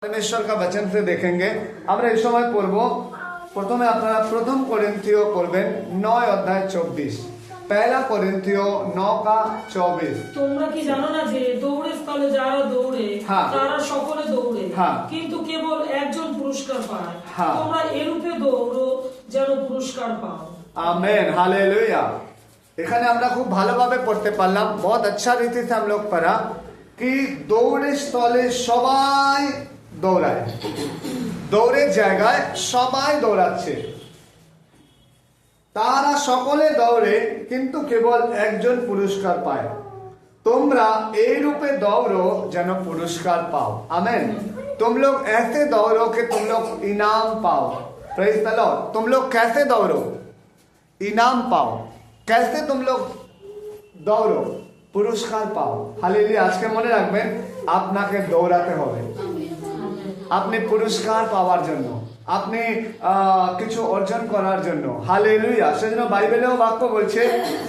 परमेश्वर का वचन से देखेंगे আমরা এই সময় পড়ব প্রথমে আপনারা প্রথম করিন্থীয় পড়বেন 9 অধ্যায় 24 पहला করিন্থীয় 9 का 24 তোমরা কি জানো না যে দৌড়ের স্থলে যারা দৌড়ে তারা সকলে দৌড়ে কিন্তু কেবল একজন পুরস্কার পায় তোমরা এরূপে দৌড়ো যেন পুরস্কার পাও আমেন হালেলুয়া এখানে আমরা খুব ভালোভাবে পড়তে পারলাম बहुत अच्छा रीति से हम लोग पढ़ा कि দৌড়ের স্থলে সবাই দৌড়ায় দৌড়ের জায়গায় সবাই দৌড়াচ্ছে তারা সকলে দৌড়ে কিন্তু কেবল একজন পুরস্কার পায় তোমরা এই রূপে दौड़ो যেন পুরস্কার পাও आमेन तुम लोग ऐसे दौड़ो कि तुम लोग इनाम पाओ प्रेज द लॉर्ड तुम लोग कैसे दौड़ो इनाम पाओ कैसे तुम लोग दौड़ो পুরস্কার পাও হালেলুয়া আজকে মনে রাখবেন আপনাকে দৌড়াতে হবে আপনি পুরস্কার পাওয়ার জন্য আপনি কিছু অর্জন করার জন্য হালেলুয়া সেজন্য বাইবেলেও বাক্য বলছে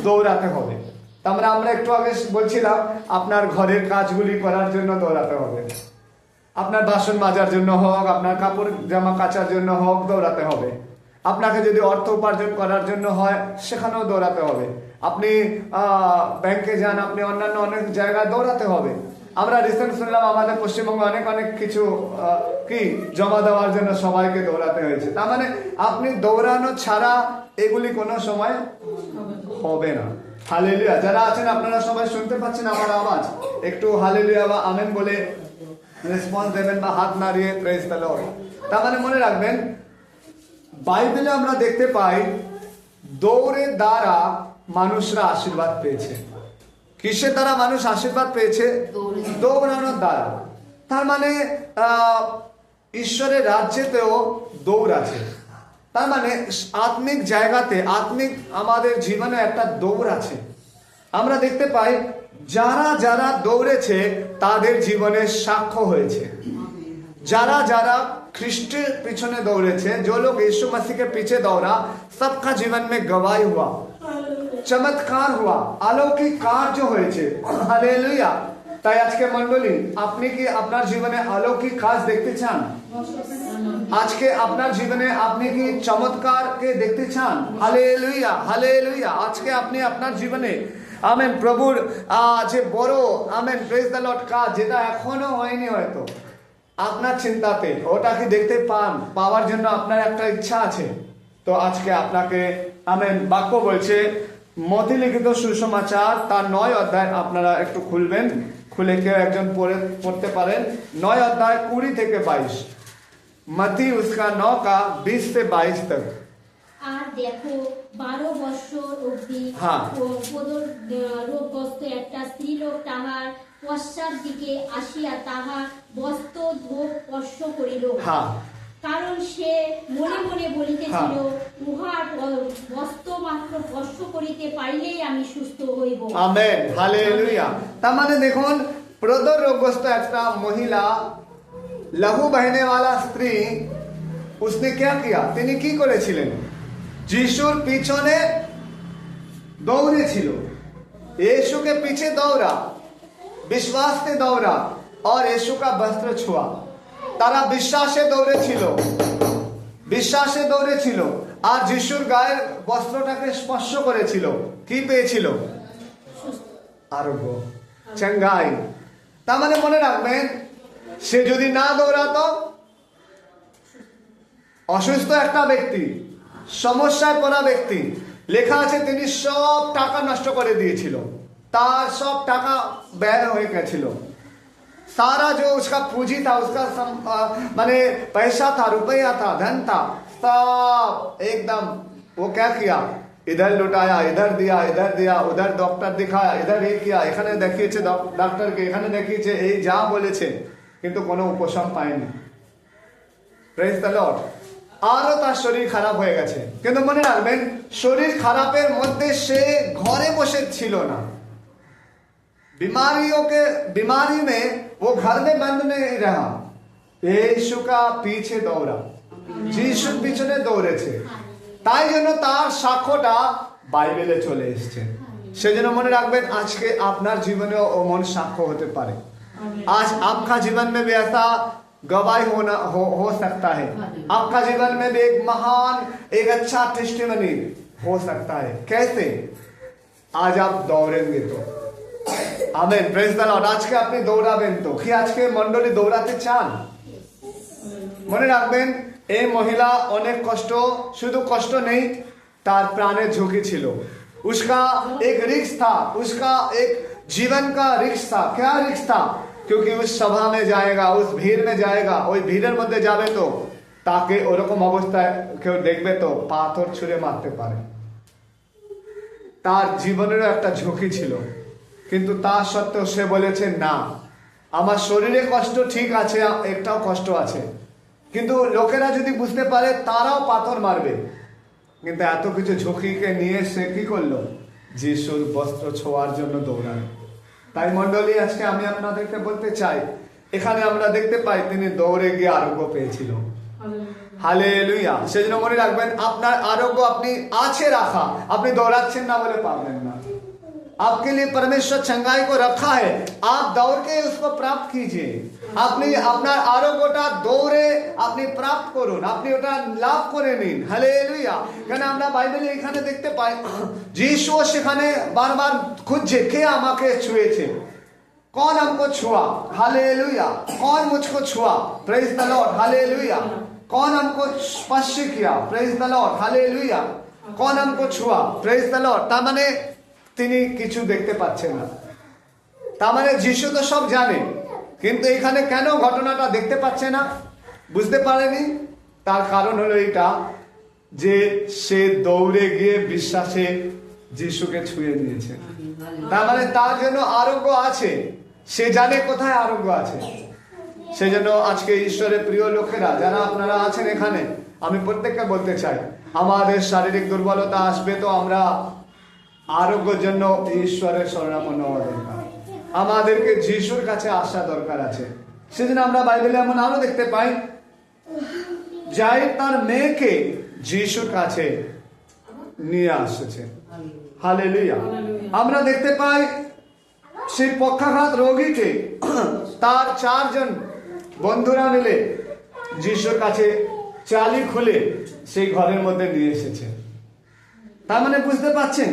দৌড়াতে হবে তারপরে আমরা একটু আগে বলছিলাম আপনার ঘরের কাজগুলি করার জন্য দৌড়াতে হবে আপনার বাসন মাজার জন্য হোক আপনার কাপড় জামা কাচার জন্য হোক দৌড়াতে হবে আপনাকে যদি অর্থ উপার্জন করার জন্য হয় সেখানেও দৌড়াতে হবে আপনি ব্যাংকে যান আপনি অন্যান্য অনেক জায়গায় দৌড়াতে হবে আমরা রিসেন্ট শুনলাম আমাদের পশ্চিমবঙ্গে অনেক কিছু কি জমা দেওয়ার জন্য সবাইকে দৌড়াতে হয়েছে তার মানে আপনি দৌড়ানো ছাড়া এগুলি কোনো সময় হবে না হালেলুয়া যারা আছেন আপনারা সবাই শুনতে পাচ্ছেন আমার আওয়াজ একটু হালেলুয়া বা আমেন বলে রেসপন্স দেবেন বা হাত নাড়িয়ে প্রেজ দ্য লর্ড তার মানে মনে রাখবেন বাইবেলে আমরা দেখতে পাই দৌড়ের দ্বারা মানুষরা আশীর্বাদ পেয়েছে কিসের দ্বারা মানুষ আশীর্বাদ পেয়েছে দৌড়ানোর দ্বারা তার মানে ঈশ্বরের রাজ্যেতেও দৌড় আছে তার মানে আত্মিক জায়গাতে আত্মিক আমাদের জীবনে একটা দৌড় আছে আমরা দেখতে পাই যারা যারা দৌড়েছে তাদের জীবনে সাক্ষ্য হয়েছে যারা যারা ख्रिस्ट पीछे दौड़े थे जो लोग यीशु मसीह के पीछे दौड़ा सबका जीवन में गवाही हुआ चमत्कार हुआ अलौकिक कार्य হয়েছে হালেলুয়া তাই আজকে মণ্ডলী আপনি কি আপনার জীবনে অলৌকিক কাজ দেখতে চান আজকে আপনার জীবনে আপনি কি চমৎকারকে দেখতে চান হালেলুয়া হালেলুয়া আজকে আপনি আপনার জীবনে আমেন প্রভুর যে বড় আমেন প্রেজ দ্য লর্ড কাজ যেটা এখনো হয়নি হয়তো আপনার চিন্তাতে ওটা কি দেখতে পাওয়ার জন্য আপনার একটা ইচ্ছা আছে তো আজকে আপনাকে আমেন বাক্য বলছে মথি লিখিত সুসমাচার তার 9 অধ্যায় আপনারা একটু খুলবেন খুলে কেউ একজন পড়তে পারেন 9 অধ্যায় 20 থেকে 22 मती उसका 9 का 20 से 22 तक আর দেখো 12 বছর অবধি রোগগ্রস্ত একটা স্ত্রীলোক তাহার পশ্চাৎ দিকে আসিয়া তাহার বস্ত্র স্পর্শ করিল কারণ সে মনে মনে বলিতেছিল উহার বস্ত্র মাত্র স্পর্শ করিতে পারিলেই আমি সুস্থ হইব আমেন হালেলুয়া তার মানে দেখুন প্রদর রোগগ্রস্ত একটা মহিলা লহু বহনে वाला স্ত্রী उसने क्या किया তিনি কি করেছিলেন যিশুর পিছনে দৌড়েছিল यीशु के पीछे दौड़ा विश्वास से दौड़ा और यीशु का वस्त्र छुआ তারা বিশ্বাসে দৌড়েছিল আর যিশুর গায়ের বস্ত্রটাকে স্পর্শ করেছিল কি পেয়েছিল আরোগ্য চাঙ্গাই তার মানে মনে রাখবেন সে যদি না দৌড়াতো অসুস্থ একটা ব্যক্তি সমস্যায় পড়া ব্যক্তি লেখা আছে তিনি সব টাকা নষ্ট করে দিয়েছিল তার सब টাকা ব্যয় হয়ে গেছিল सारा जो उसका पूंजी था उसका माने पैसा था रुपया था धन था सब एकदम वो क्या किया इधर लुटाया इधर दिया उधर डॉक्टर दिखाया इधर ये किया এখানে দেখিয়েছে ডাক্তারকে এখানে দেখিয়েছে এই যা বলেছে কিন্তু কোনো উপশম পায়নি প্রেজ দ্য লর্ড আরো তার শরীর খারাপ হয়ে গেছে কিন্তু মনে রাখবেন শরীর খারাপের মধ্যে সে ঘরে বসে ছিল না बीमारी में वो घर में बंद नहीं रहा यीशु का पीछे दौड़ा যিশুর পিছনে দৌড়েছে তাই জন্য তার সাক্ষ্যটা বাইবেলে চলে এসেছে সেজন্য মনে রাখবেন আজকে আপনার জীবনেও ওমন সাক্ষ্য হতে পারে आज आपका जीवन में भी ऐसा गवाही हो सकता है। आपका जीवन में भी एक महान, एक अच्छा टेस्टिमनी हो सकता है। कैसे? आज आप दौड़ेंगे तो। Amen, praise the Lord. আজকে আপনি দৌড়াবেন তো। কি আজকে মণ্ডলী দৌড়াতে চান? মনে রাখবেন, এই মহিলা অনেক কষ্ট, শুধু কষ্ট নেই, তার প্রাণের ঝুঁকি ছিল। उसका एक रिस्क था, उसका एक जीवन का रिस्क था। क्या रिस्क था? क्योंकि उस सभा में जाएगा, उस भीड़ में जाएगा, ওই ভিড়ের মধ্যে যাবে তো তাকে ওরকম অবস্থায় কেউ দেখবে তো পাথর ছুঁড়ে মারতে পারে। তার জীবনেরও একটা ঝুঁকি ছিল, কিন্তু তা সত্ত্বেও সে বলেছে না, আমার শরীরে কষ্ট ঠিক আছে, একটাও কষ্ট আছে, কিন্তু লোকেরা যদি বুঝতে পারে তারাও পাথর মারবে। কিন্তু এত কিছু ঝুঁকিকে নিয়ে সে কি করলো? যিশুর বস্ত্র ছোঁয়ার জন্য দৌড়ানো। তাই মণ্ডলী, আজকে আমি আপনাদেরকে বলতে চাই, এখানে আমরা দেখতে পাই তিনি দৌড়ে গিয়ে আরোগ্য পেয়েছিল। হালেলুয়া। সেজন্য মনে রাখবেন, আপনার আরোগ্য আপনি আছে রাখা, আপনি দৌড়াচ্ছেন না বলে পাবেন না। आपके लिए परमेश्वर चंगाई को रखा है, आप दौड़ के उसको प्राप्त कीजिए। আপনি আপনার আরোগ্যটা দৌড়ে আপনি প্রাপ্ত করুন, আপনি ওটা লাভ করে নিন। হালেলুয়া। কেন আমরা বাইবেলে এখানে দেখতে পাই যিশু সেখানে বারবার খুঁজছে, কে আমাকে ছুঁয়েছে, कौन हमको छुआ। हालेलुया। कौन मुझको छुआ। Praise the Lord. हालेलुया। कौन हमको स्पर्श किया। Praise the Lord. हालेलुया। कौन हमको छुआ। Praise the Lord. তার মানে তিনি কিছু দেখতে পাচ্ছেন না। তার মানে যিশু তো সব জানে, কিন্তু এখানে কেন ঘটনাটা দেখতে পাচ্ছে না, বুঝতে পারেনি? তার কারণ হলো এটা যে সে দৌড়ে গিয়ে বিশ্বাসে যিশুকে ছুঁয়ে নিয়েছে। তার মানে তার জন্য আরোগ্য আছে, সে জানে কোথায় আরোগ্য আছে। সেজন্য আজকে ঈশ্বরের প্রিয় লোকেরা যারা আপনারা আছেন এখানে, আমি প্রত্যেককে বলতে চাই, আমাদের শারীরিক দুর্বলতা আসবে তো আমরা আরোগ্যের জন্য ঈশ্বরের শরণাপন্ন হওয়া দরকার, আমাদেরকে যিশুর কাছে আসা দরকার আছে। সেজন্য আমরা বাইবেলে এমন আরো দেখতে পাই, যাই তার মেয়েকে যিশুর কাছে নিয়ে আসছে। হালেলুয়া। আমরা দেখতে পাই সেই পক্ষাঘাত রোগীকে তার 4 জন বন্ধুরা মিলে যিশুর কাছে চালি খুলে সেই ঘরের মধ্যে নিয়ে এসেছে। তার মানে বুঝতে পাচ্ছেন,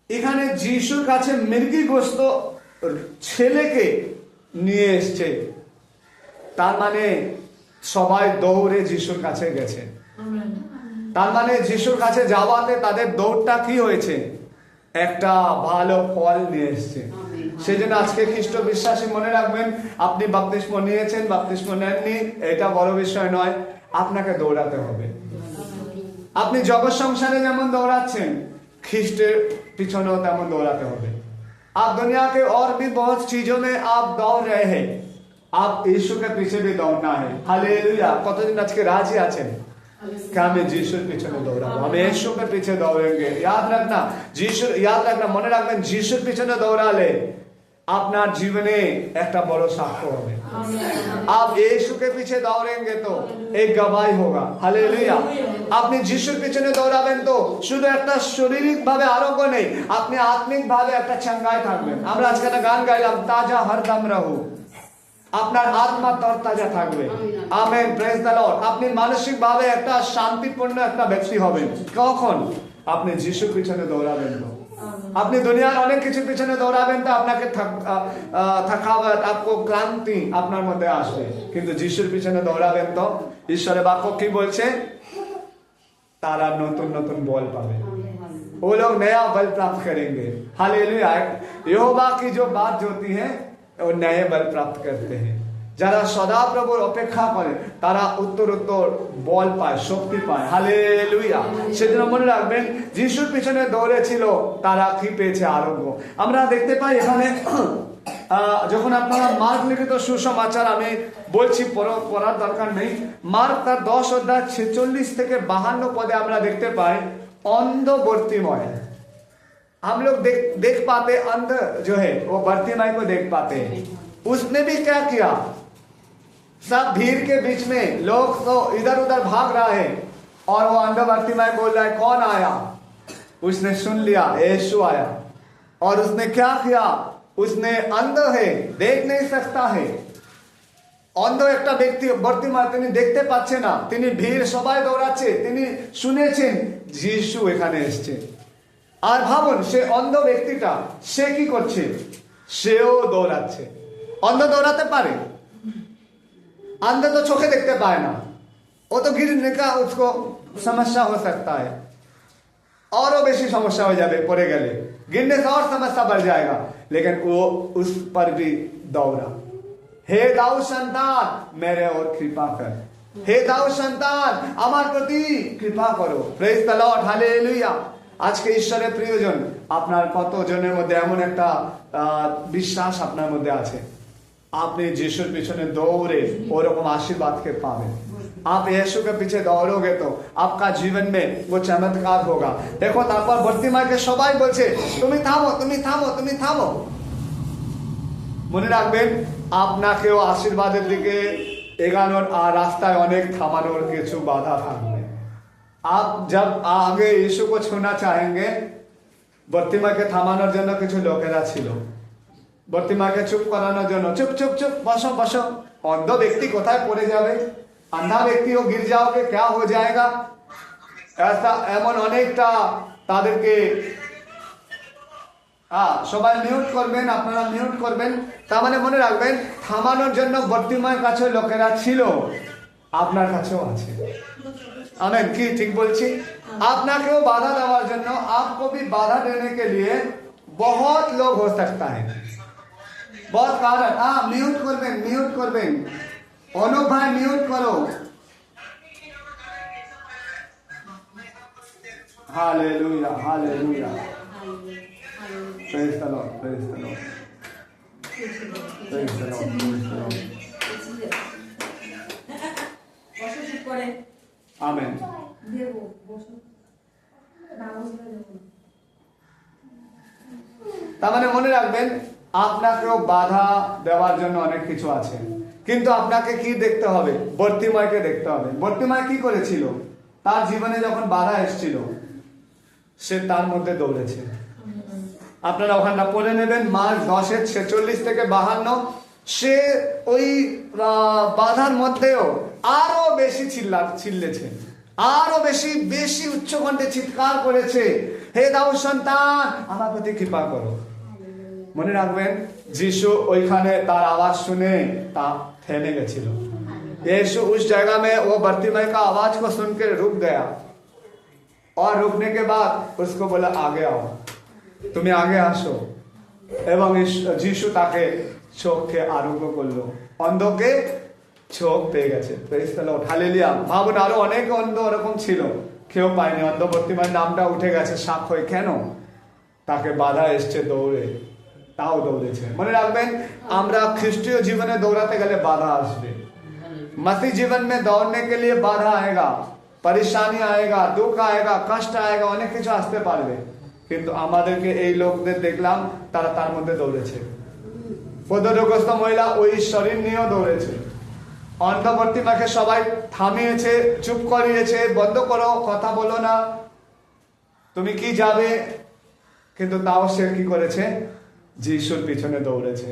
এখানে যিশুর কাছে মৃগীগ্রস্ত ছেলেকে নিয়ে এসছে। তার মানে সবাই দৌড়ে যিশুর কাছে গেছে। তার মানে যিশুর কাছে যাওয়াতে তাদের দৌড়টা কি হয়েছে? একটা ভালো ফল নিয়ে এসছে। সেই জন্য আজকে খ্রিস্ট বিশ্বাসী মনে রাখবেন, আপনি বাপ্তিস্ম নিয়েছেন, বাপ্তিস্ম নেননি, এটা বড় বিষয় নয়, আপনাকে দৌড়াতে হবে। আপনি জগৎ সংসারে যেমন দৌড়াচ্ছেন, খ্রিস্টের পিছনেও তেমন দৌড়াতে হবে। आप दुनिया के और भी बहुत चीजों में आप दौड़ रहे हैं, आप यीशु के पीछे भी दौड़ना है। हालेलुया। কতদিন আজকে রাজি আছেন क्या मैं যিশুর পিছনে দৌড়াবো, আমি यीशु के पीछे दौड़ेंगे। याद रखना, মনে রাখবেন, যিশুর পিছনে দৌড়ালে আপনার জীবনে একটা বড় সাক্ষ্য হবে। आप यीशु के पीछे दौड़ेंगे तो एक गवाही होगा। हालेलुया। আপনি যিশুর পিছনে দৌড়াবেন তো শুধু একটা শারীরিক ভাবে আরোগ্য নেই, আপনি আত্মিক ভাবে একটা চাঙ্গাই থাকবেন। আমরা আজকে একটা গান গাইলাম, তাজা হরদম রহু, আপনার আত্মা তরতাজা থাকবে। আমেন। Praise the Lord. আপনি মানসিক ভাবে একটা শান্তিপূর্ণ একটা ব্যক্তি হবেন। কখন? আপনি যিশুর পিছনে দৌড়াবেন তো। আপনি দুনিয়ার অনেক কিছুর পিছনে দৌড়াবেন তো আপনাকে থাকাবাদ, আপকো ক্লান্তি আপনার মধ্যে আসবে, কিন্তু যিশুর পিছনে দৌড়াবেন তো ঈশ্বরের বাক্য কি বলছে? তারা নতুন নতুন বল পাবে, वो लोग नया बल प्राप्त करेंगे। हालेलुया। यहोवा की जो बात होती है वो नए बल प्राप्त करते हैं। যারা সদা প্রভুর অপেক্ষা করে তারা উত্তর বল পায়, শক্তি পায়। হালেলুয়া। সেজন্য মনে রাখবেন, যিশুর পিছনে দৌড়েছিল, তারা কি পেয়েছে? আরোগ্য। আমরা দেখতে পাই এখানে, যখন আপনারা মার্ক লিখিত সুসমাচার, আমি বলছি পড়ার দরকার নেই, মার্ক তার 10 অধ্যায় 46 থেকে 52 পদে আমরা দেখতে পাই अंध बर्तिमय। हम लोग देख पाते, अंध जो है वो बर्तिमय को देख पाते हैं। उसने भी क्या किया? सब भीड़ के बीच में लोग तो इधर उधर भाग रहा है और वो अंध बर्तिमय बोल रहा है, कौन आया? उसने सुन लिया यीशु आया, और उसने क्या किया? उसने अंध है, देख नहीं सकता है, অন্ধ একটা ব্যক্তি বর্তমান তিনি দেখতে পাচ্ছে না, তিনি ভিড় সবাই দৌড়াচ্ছে, তিনি শুনেছেন যিশু এখানে এসছে। আর ভাবুন সে অন্ধ ব্যক্তিটা সে কি করছে, সেও দৌড়াচ্ছে। অন্ধ দৌড়াতে পারে? अंधे तो चोखे देखते पाए ना, वो तो गिरने का उसको समस्या हो सकता है, और वो बेसी समस्या हो जाए, पड़े गए गिरने से और समस्या बढ़ जाएगा। लेकिन वो उस पर भी दौड़ा, हे दाऊद संतान मेरे और कृपा कर, हे दाऊद संतान আমার প্রতি কৃপা করো। Praise the Lord, hallelujah. আজকে ঈশ্বরের প্রিয়জন, আপনার কতজনের মধ্যে এমন একটা বিশ্বাস আপনার মধ্যে আছে आपने यीशु पीछे दौड़े और आशीर्वाद के पावे? आप यीशु के पीछे दौड़ोगे तो आपका जीवन में वो चमत्कार होगा। देखो तारपर बर्तिमाई के सबाई बोलছে তুমি থামো, তুমি থামো, তুমি থামো। মনে রাখবেন আপনাকেও আশীর্বাদের দিকে এগানোর আর রাস্তায় অনেক থামানোর কিছু বাধা থাকবে। आप जब आगे यीशु को छूना चाहेंगे, बर्तिमाई के থামানোর জন্য কিছু লোকেরা ছিল, বর্তিমাকে চুপ করানোর জন্য, চুপ চুপ চুপ, বসো বসো। অন্ধ ব্যক্তি কোথায় পড়ে যাবে? अंधा व्यक्ति हो गिर जाओगे, क्या हो जाएगा? ऐसा এমন অনেকটা তাদেরকে সবাই মিউট করবেন, আপনারা মিউট করবেন। তার মানে মনে রাখবেন থামানোর জন্য বর্তিমার কাছে লোকেরা ছিল, আপনার কাছেও আছে। আমেন, কি ঠিক বলছি? আপনাকেও বাধা দেওয়ার জন্য, आपको भी बाधा देने के लिए बहुत लोग हो सकता है, बहुत कारण। মিউট করবেন, মিউট করবেন। অনুপ ভাই মিউট করো। Hallelujah, hallelujah. Praise the Lord, praise the Lord, praise the Lord, praise the Lord. বসো চুপ করে। আমেন। দেব বসো। তার মানে মনে রাখবেন আপনাকেও বাধা দেওয়ার জন্য অনেক কিছু আছে, কিন্তু আপনাকে কি দেখতে হবে? বর্তিমাইকে দেখতে হবে। বর্তিমাই কি করেছিল? তার জীবনে যখন বাধা এসেছিল সে তার মধ্যে দৌড়েছে। আপনারা ওখানটা পড়ে নেবেন, মার্ক 10:46 থেকে 52। সে ওই বাধার মধ্যেও আরো বেশি চিল্লেছে, আরো বেশি বেশি উচ্চকণ্ঠে চিৎকার করেছে, হে দাউদ সন্তান আমার প্রতি কৃপা করো। মনে রাখবেন যিশু ওইখানে তার आवाज सुने ता থেমে গেছিল। यीशु उस जगह में वो बर्तिमाई का आवाज को सुन के रुक गया, और रुकने के बाद उसको बोला आगे आओ, तुम्हें आगे আসো। এবং যিশু তাকে চোখকে আরোগ্য করলো, অন্ধকে চোখ পেয়ে গেছে। Praise the Lord, hallelujah. ভাবুন আরো অনেক অন্ধ ওরকম ছিল, কেউ পায়নি। অন্ধ বর্তিমাইয়ের নামটা উঠে গেছে সাক্ষ্য। কেন? তাকে বাধা এসছে দৌড়ে, তাও দৌড়েছে। মনে রাখবেন আমরা খ্রিস্টীয় জীবনে দৌড়াতে গেলে বাধা আসবে। मसीह जीवन में दौड़ने के लिए बाधा आएगा, परेशानी आएगा, दुख आएगा, कष्ट आएगा, অনেক কিছু আসতে পারবে। কিন্তু আমাদেরকে এই লোকদের দেখলাম তারা তার মধ্যে দৌড়েছে। পদরোগস্থ মহিলা ওই শরীর নিয়েও দৌড়েছে। অন্ধবর্তিমাকে সবাই থামিয়েছে, চুপ করিয়েছে, বন্ধ করো, কথা বলো না, তুমি কি যাবে? কিন্তু তাও সে কি করেছে? যিশুর পিছনে দৌড়েছে।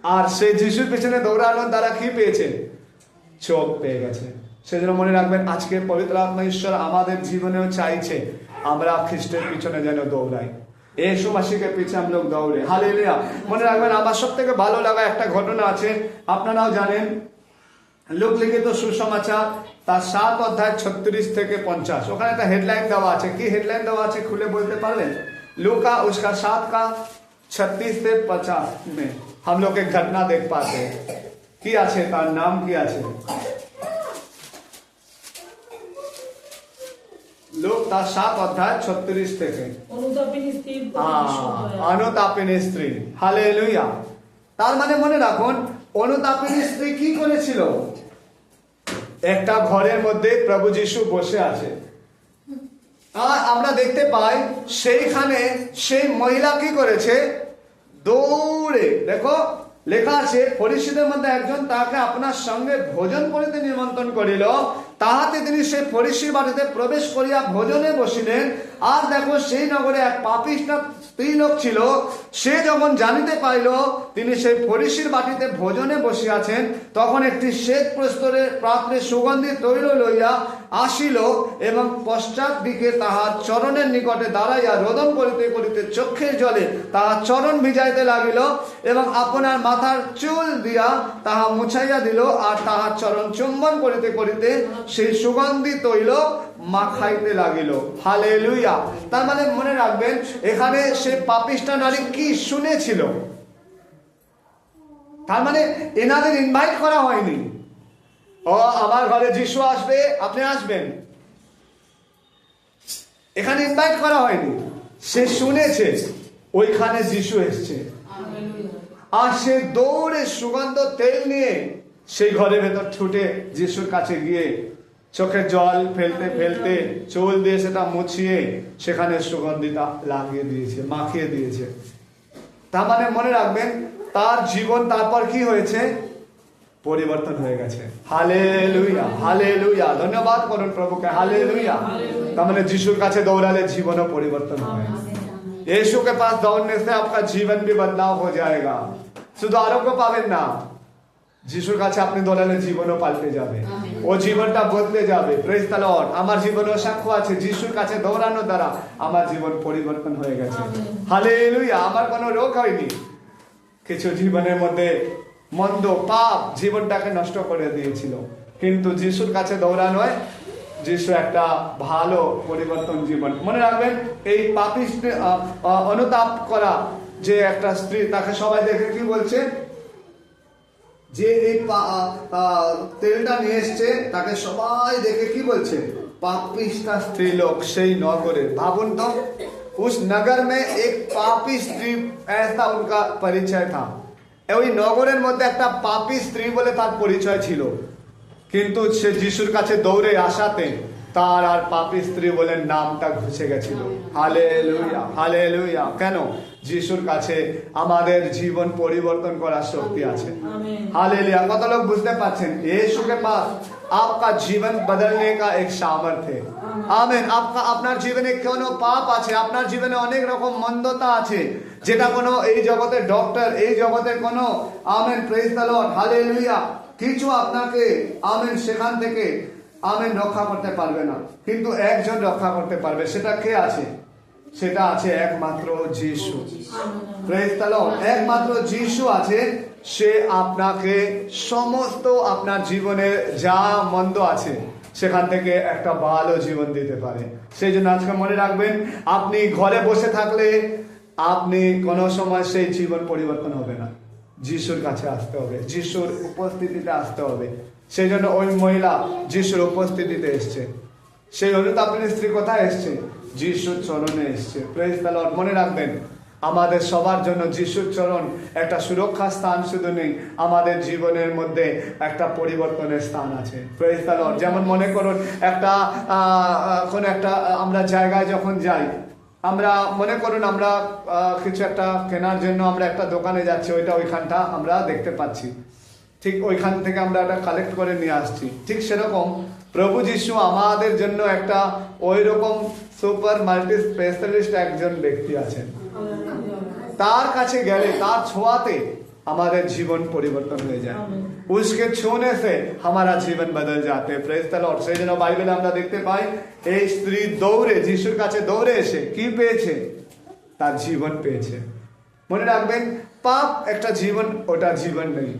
আর সে যিশুর পিছনে দৌড়ানোর দ্বারা কি পেয়েছে? চোখ পেয়ে গেছে। সেজন্য মনে রাখবেন আজকে পবিত্র আত্মা ঈশ্বর আমাদের জীবনেও চাইছে আমরা খ্রিস্টের পিছনে যেন দৌড়াই। यीशु मसीह के पीछे हम लोग दौड़े। हालेलुया। মনে রাখবেন আমার সবথেকে ভালো লাগা একটা ঘটনা আছে, আপনারাও জানেন। লোক লিখিত সুসমাচার তার 7 অধ্যায় 36 থেকে 50, ওখানে একটা হেডলাইন দেওয়া আছে। কি হেডলাইন দেওয়া আছে খুলে বলতে পারবেন? लूका उसका 7 का 36 से 50 में हम लोग एक घटना देख पाते हैं। কি আছে তার নাম? কি আছে? লোক তার 7 অধ্যায় 36 থেকে অনুতাপিনী স্ত্রী। হালেলুয়া। তার মানে মনে রাখুন অনুতাপিনী স্ত্রী কি করেছিল? একটা ঘরের মধ্যে প্রভু যিশু বসে আছে, আর আমরা দেখতে পাই সেইখানে সেই মহিলা কি করেছে? দৌড়ে, দেখো লেখা আছে ফরিসীদের মধ্যে একজন তাকে আপনার সঙ্গে ভোজন করিতে নিমন্ত্রণ করিল, তাহাতে তিনি সেই ফরিসির বাটিতে প্রবেশ করিয়া ভোজনে বসিলেন। আর দেখো, সেই নগরে এক পাপিষ্ঠা স্ত্রীলোক ছিল। সে যখন জানিতে পাইল তিনি সেই ফরিসির বাটিতে ভোজনে বসিয়াছেন, তখন একটি শ্বেত প্রস্তরের পাত্রে সুগন্ধি তৈল লইয়া আসিল এবং পশ্চাৎ দিকে তাহার চরণের নিকটে দাঁড়াইয়া রোদন করিতে করিতে চক্ষের জলে তাহার চরণ ভিজাইতে লাগিল এবং আপনার মাথার চুল দিয়া তাহা মুছাইয়া দিল। আর তাহার চরণ চুম্বন করিতে করিতে সেই সুগন্ধি তৈল মাখাইতে লাগিল। হালেলুয়া। তার মানে মনে রাখবেন, এখানে সে পাপিষ্ঠা নারী কি শুনেছিল? তার মানে এনাদের ইনভাইট করা হয়নি, ও আমার ঘরে যিশু আসবে, আপনি আসবেন, এখানে ইনভাইট করা হয়নি। সে শুনেছে ওইখানে যিশু এসছে, আর সে দৌড়ে সুগন্ধ তেল নিয়ে সেই ঘরের ভেতর ছুটে যিশুর কাছে গিয়ে চোখের জল ফেলতে ফেলতে চুল দিয়ে সেটা মুছিয়ে সেখানে সুগন্ধিটা লাগিয়ে দিয়েছে, মাখিয়ে দিয়েছে। তার মানে মনে রাখবেন, তার জীবন তারপর কি হয়েছে? পরিবর্তন হয়ে গেছে। Hallelujah, hallelujah. ধন্যবাদ করুন প্রভুকে। হালেলুয়া। তার মানে যিশুর কাছে দৌড়ালে জীবনও পরিবর্তন হয়। यीशु के पास दौड़ने से आपका जीवन भी बदलाव हो जाएगा। শুধু আরোগ্য পাবেন না, যিশুর কাছে আপনি দৌড়ালে জীবনও পাল্টে যাবে, ও জীবনটা বদলে যাবে। Praise the Lord. আমার জীবনেও সাক্ষ্য আছে, যিশুর কাছে দৌড়ানোর দ্বারা আমার জীবন পরিবর্তন হয়ে গেছে। হালেলুয়া। আমার কোনো রোগ হয়নি। কিছু জীবনের মধ্যে মন্দ পাপ জীবনটাকে নষ্ট করে দিয়েছিল, কিন্তু যিশুর কাছে দৌড়ানোয় যিশু একটা ভালো পরিবর্তন জীবন। মনে রাখবেন, এই পাপী অনুতাপ করা যে একটা স্ত্রী, তাকে সবাই দেখে কি বলছে? যে এই তেলটা নিয়ে এসছে, তাকে সবাই দেখে কি বলছে? পাপিষ্ঠা স্ত্রী লোক সেই নগরে। ভাবুন তো, उस नगर में एक पापी स्त्री, ऐसा उनका परिचय था। ওই নগরের মধ্যে একটা পাপী স্ত্রী বলে তার পরিচয় ছিল, কিন্তু সে যিশুর কাছে দৌড়ে আসাতে তার আর পাপী স্ত্রী বলে নামটা ঘুচে গেছিল। Hallelujah, hallelujah. কেন? যিশুর কাছে আমাদের জীবন পরিবর্তন করার শক্তি আছে। हालेलुया। কত লোক বুঝতে পারছেন? यीशु के पास आपका जीवन बदलने का एक सामर्थ्य है। আমেন। আপনার জীবনে কোনো পাপ আছে, আপনার জীবনে অনেক রকম মন্দতা আছে, যেটা কোনো এই জগতের ডক্টর, এই জগতের কোনো, amen, praise the Lord, hallelujah, কিছু আপনাকে, আমেন, সেখান থেকে, আমেন, রক্ষা করতে পারবে না। কিন্তু একজন রক্ষা করতে পারবে। সেটা কে আছে? সেটা আছে একমাত্র যিশু। Praise the Lord. একমাত্র যিশু আছে। সে আপনাকে সমস্ত আপনার জীবনের যা মন্দ আছে সেখান থেকে একটা ভালো জীবন দিতে পারে। সেই জন্য আজকে মনে রাখবেন, আপনি ঘরে বসে থাকলে আপনি কোনো সময় সেই জীবন পরিবর্তন হবে না। যিশুর কাছে আসতে হবে, যিশুর উপস্থিতিতে আসতে হবে। সেই জন্য ওই মহিলা যিশুর উপস্থিতিতে এসছে। সেই অনুতাপিনী স্ত্রী কোথায় এসছে? যিশুর চরণে এসছে। Praise the Lord. মনে রাখবেন, আমাদের সবার জন্য যিশুর চরণ একটা সুরক্ষা স্থান শুধু নেই, আমাদের জীবনের মধ্যে একটা পরিবর্তনের স্থান আছে। Praise the Lord. যেমন মনে করুন, একটা কোন একটা আমরা জায়গায় যখন যাই, আমরা মনে করুন আমরা কিছু একটা কেনার জন্য আমরা একটা দোকানে যাচ্ছি, ওইখানটা আমরা দেখতে পাচ্ছি, ঠিক ওইখান থেকে আমরা একটা কালেক্ট করে নিয়ে আসছি। ঠিক সেরকম প্রভু যিশু আমাদের জন্য একটা ওই রকম সুপার মাল্টি স্পেশালিস্ট একজন ব্যক্তি আছেন। তার কাছে গেলে, তার ছোঁয়াতে আমাদের জীবন পরিবর্তন হয়ে যায়। उसके छूने से हमारा जीवन बदल जाते हैं। Praise the Lord. সেই জন্য বাইবেলে আমরা দেখতে পাই, এই স্ত্রী দৌড়ে যিশুর কাছে দৌড়ে এসে কি পেয়েছে? তার জীবন পেয়েছে। মনে রাখবেন, পাপ একটা জীবন, ওটা জীবন নেই।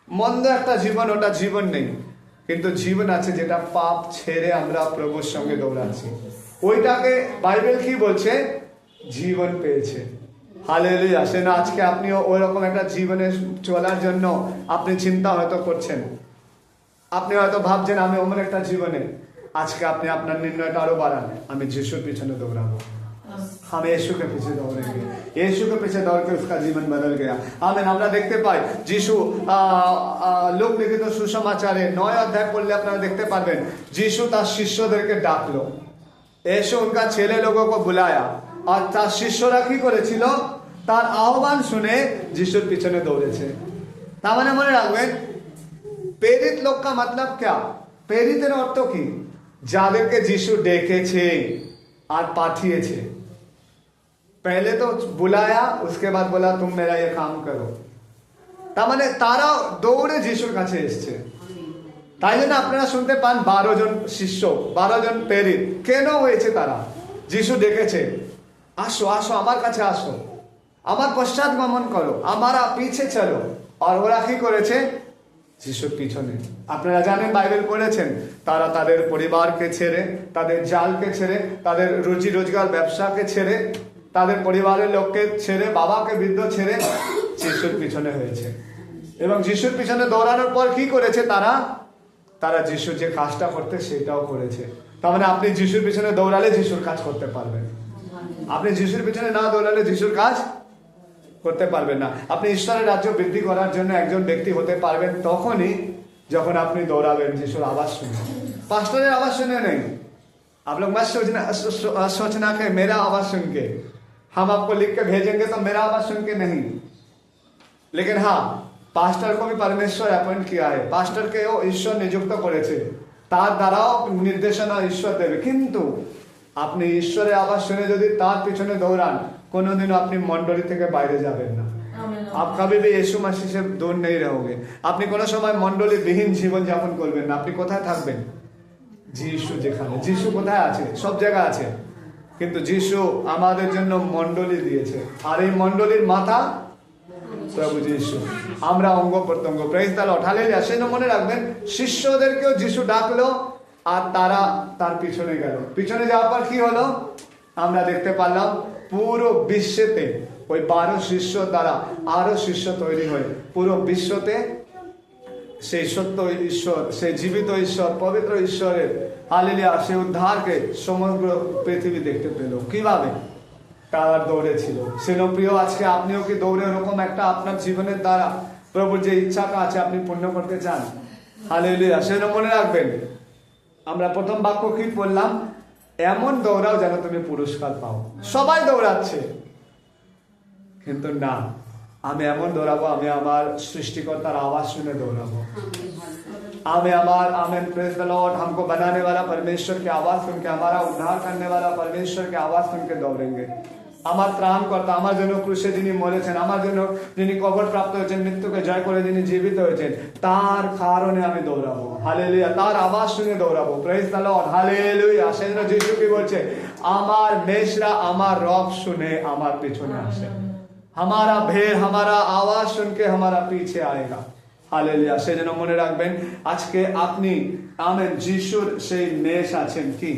মন্দ একটা জীবন, ওটা জীবন নেই। কিন্তু জীবন আছে যেটা পাপ ছেড়ে আমরা প্রভুর সঙ্গে দৌড়াচ্ছি, ওইটাকে বাইবেল কি বলছে? জীবন পেয়েছে। হালেলুয়া। সে না আজকে আপনিও ওই রকম একটা জীবনে চলার জন্য আপনি চিন্তা হয়তো করছেন, আপনি হয়তো ভাবছেন আমি অমন একটা জীবনে। আজকে আপনি আপনার নির্ণয়টা আরো বাড়ান, আমি যিশুর পিছনে দৌড়াবো, हम यीशु के पीछे दौड़ेंगे। यीशु के पीछे दौड़ के उसका जीवन बदल गया। आमीन। আমরা দেখতে পাই যিশু লোক লিখিত সুসমাচারে 9 অধ্যায় পড়লে আপনারা দেখতে পারবেন, যিশু তার শিষ্যদেরকে ডাকলো, এসে उनका ছেলে लोगों को बुलाया, আর তার শিষ্যরা কি করেছিল? তার আহ্বান শুনে যিশুর পিছনে দৌড়েছে। তার মানে মনে রাখবেন, प्रेरित लोग का मतलब क्या? প্রেরিতের অর্থ কি? যাদেরকে যিশু ডেকেছে আর পাঠিয়েছে। पहले तो बुलाया, उसके बाद बोला तुम मेरा ये काम करो। তার মানে তারা দৌড়ে যিশুর কাছে এসছে। তাই জন্য আপনারা শুনতে পান 12 জন শিষ্য, 12 জন প্রেরিত কেন হয়েছে? তারা যিশু ডেকেছে, আসো আসো আমার কাছে আসো, আমার পশ্চাৎ গমন করো, আমারা পিছে চলো। আর ওরা কি করেছে? যিশুর পিছনে। আপনারা জানেন, বাইবেল পড়েছেন, তারা তাদের পরিবারকে ছেড়ে, তাদের জালকে ছেড়ে, তাদের রুজি রোজগার ব্যবসাকে ছেড়ে, তাদের পরিবারের লোককে ছেড়ে, বাবাকে বৃদ্ধ ছেড়ে যিশুর পিছনে হয়েছে। এবং যিশুর পিছনে দৌড়ানোর পর কি করেছে? তারা যিশু যে কাজটা করতে সেটাও করেছে। তার মানে আপনি যিশুর পিছনে দৌড়ালে যিশুর কাজ করতে পারবেন। আপনি যিশুর পিছনে না দৌড়ালে যিশুর কাজ করতে পারবেন না। আপনি ঈশ্বরের রাজ্য বৃদ্ধি করার জন্য একজন ব্যক্তি হতে পারবেন তখনই যখন আপনি দৌড়াবেন যিশুর আওয়াজ শুনে। পাস্টরের আওয়াজ শুনে নেই। आप लोग मत सोचना कि मेरा आवाज सुन के हम आपको लिख के भेजेंगे तो मेरा आवाज सुन के नहीं। लेकिन हाँ, पास्टर को भी परमेश्वर अपॉइंट किया है, पास्टर के वो ईश्वर नियुक्त করেছে, তার দ্বারাও নির্দেশনা ঈশ্বর দেবে। কিন্তু আপনি ঈশ্বরের আওয়াজ শুনে যদি তার পিছনে দৌড়ান, কোনোদিনও আপনি মণ্ডলী থেকে বাইরে যাবেন না। आप कभी भी यीशु मसीह से दूर नहीं रहोगे। আপনি কোনো সময় মণ্ডলী বিহীন জীবন যাপন করবেন না। আপনি কোথায় থাকবেন? যিশু যেখানে, যিশু কোথায় আছে? সব জায়গায় আছে। কিন্তু যিশু আমাদের জন্য মণ্ডলী দিয়েছে, আর এই মণ্ডলীর মাথা প্রভু যিশু, আমরা অঙ্গ প্রত্যঙ্গ। Praise the Lord, hallelujah. সেই মনে রাখবেন, শিষ্যদেরকেও যিশু ডাকলো আর তারা তার পিছনে গেল। পিছনে যাওয়ার পর কি হলো? আমরা দেখতে পারলাম পুরো বিশ্বেতে ওই 12 শিষ্য দ্বারা আরো শিষ্য তৈরি হয়ে পুরো বিশ্বতে সেই সত্য ঈশ্বর, সেই জীবিত ঈশ্বর, পবিত্র ঈশ্বরের হালেলুয়া, সেই উদ্ধারকে সমগ্র পৃথিবী দেখতে পেল। কিভাবে? তারা দৌড়েছিল। সেন প্রিয়, আজকে আপনিও কি দৌড়ে ওরকম একটা আপনার জীবনের দ্বারা প্রভুর যে ইচ্ছাটা আছে আপনি পূর্ণ করতে চান? হালেলুয়া। সেন মনে রাখবেন, আমরা প্রথম বাক্য কি বললাম? এমন দৌড়াও যেন তুমি পুরস্কার পাও। সবাই দৌড়াচ্ছে, কিন্তু না, আমি এমন দৌড়াবো, আমি আমার সৃষ্টিকর্তার आवाज শুনে দৌড়াবো। আমি আমার आमेन प्रेज द लॉर्ड, हमको बनाने वाला परमेश्वर की आवाज सुन के, हमारा उद्धार करने वाला परमेश्वर की आवाज सुन के दौड़ेंगे। আমার ত্রাণকর্তা, আমার জন্য ক্রুশে যিনি মরেছেন, আমার জন্য যিনি কবর প্রাপ্ত হয়েছেন, মৃত্যুকে জয় করে যিনি জীবিত হয়েছেন, তার কারণে আমি দৌড়াবো। হালেলুয়া। তার আওয়াজ শুনে দৌড়াবো। Praise the Lord, hallelujah. সেজন্য যিশু কি বলছে? আমার মেষরা আমার রব শুনে আমার পিছনে আসে। हमारा भेड़ हमारा आवाज सुन के हमारा पीछे आएगा। हालेलुया। সেজন্য মনে রাখবেন, আজকে আপনি आमेन যিশুর সেই মেষ আছেন কি?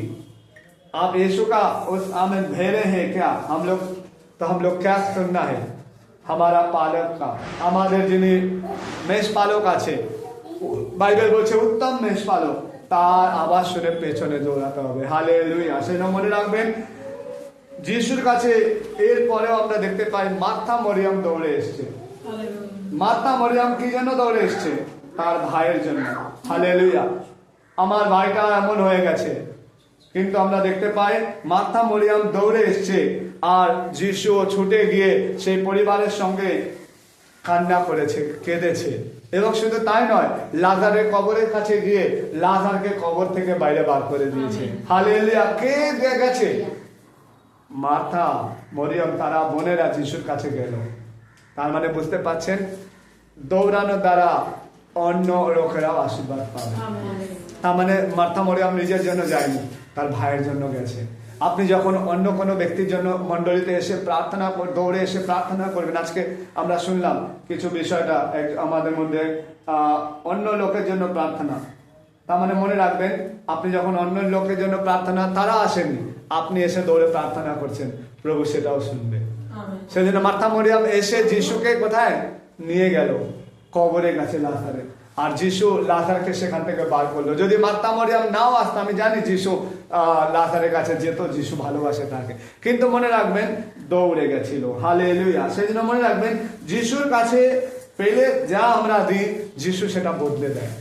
आप यीशु का उस आमेन भेड़े हैं क्या? हम लोग क्या सुनना है? हमारा पालक का, আমাদের যিনি মেষ পালক আছে, বাইবেল বলছে উত্তম মেষ পালক, তার আওয়াজ শুনে পেছনে দৌড়াতে হবে। হালেলুয়া। সেজন্য মনে রাখবেন, যিশুর কাছে এরপরেও আমরা দেখতে পাই মার্থা মরিয়ম দৌড়ে এসছে। মার্থা মরিয়ম কি জন্য দৌড়ে এসছে? তার ভাইয়ের জন্য। হালেলুয়া। আমার ভাইটা এমন হয়ে গেছে। কিন্তু আমরা দেখতে পাই মার্থা মরিয়ম দৌড়ে এসছে, আর যিশু ছুটে গিয়ে সেই পরিবারের সঙ্গে কান্না করেছে, কেঁদেছে। এবং শুধু তাই নয়, লাজারের কবরের কাছে গিয়ে লাজারকে কবর থেকে বাইরে বার করে দিয়েছে। হালেলুয়া। কে দিয়ে গেছে? মার্থা মরিয়ম, তারা বোনেরা যিশুর কাছে গেল। তার মানে বুঝতে পাচ্ছেন, দৌড়ানোর দ্বারা অন্য লোকেরাও আশীর্বাদ পাবে। তার মানে মার্থা মরিয়ম নিজের জন্য যায়নি, তার ভাইয়ের জন্য গেছে। আপনি যখন অন্য কোনো ব্যক্তির জন্য মণ্ডলীতে এসে প্রার্থনা দৌড়ে এসে প্রার্থনা করবেন, আজকে আমরা শুনলাম কিছু বিষয়টা আমাদের মধ্যে অন্য লোকের জন্য প্রার্থনা। তার মানে মনে রাখবেন, আপনি যখন অন্য লোকের জন্য প্রার্থনা, তারা আসেনি, আপনি এসে দৌড়ে প্রার্থনা করছেন, প্রভু সেটাও শুনবে। সেজন্য মার্থা মরিয়ম এসে যিশুকে কোথায় নিয়ে গেল? কবরের কাছে লাজারে। আর যিশু লাজারকে সেখান থেকে বার করলো। যদি মার্থা মরিয়ম নাও আসতো, আমি জানি যিশু লাজারের কাছে যেত, যিশু ভালোবাসে তাকে, কিন্তু মনে রাখবেন দৌড়ে গেছিল। হালেলুয়া। সেজন্য মনে রাখবেন, যিশুর কাছে পেলে যা আমরা দিই, যিশু সেটা বদলে দেয়।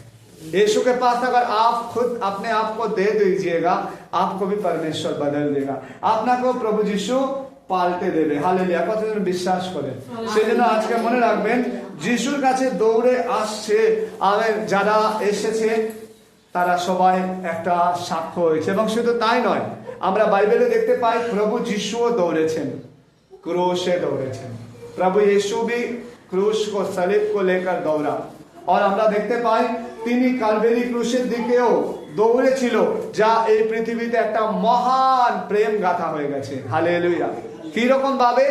यीशु के पास अगर आप खुद अपने आप को दे दीजिएगा, आपको भी परमेश्वर बदल देगा। আপনাকে প্রভু যিশু পাল্টে দেবে। হালেলুয়া। কতজন বিশ্বাস করে? সেজন্য আজকে মনে রাখবেন, যিশুর কাছে দৌড়ে আসছে, যারা এসেছে তারা সবাই একটা সাক্ষ্য হয়েছে। এবং শুধু তাই নয়, আমরা বাইবেলে দেখতে পাই প্রভু যিশুও দৌড়েছেন, क्रूसे दौड़েছেন। प्रभु यीशु भी क्रूस को सलीब को लेकर दौड़ा। और আমরা দেখতে পাই তিনি কালভারি ক্রুশের দিকেও দৌড়েছিল, যা এই পৃথিবীতে একটা মহান প্রেম গাথা হয়ে গেছে। হালেলুয়া। কি রকম ভাবে?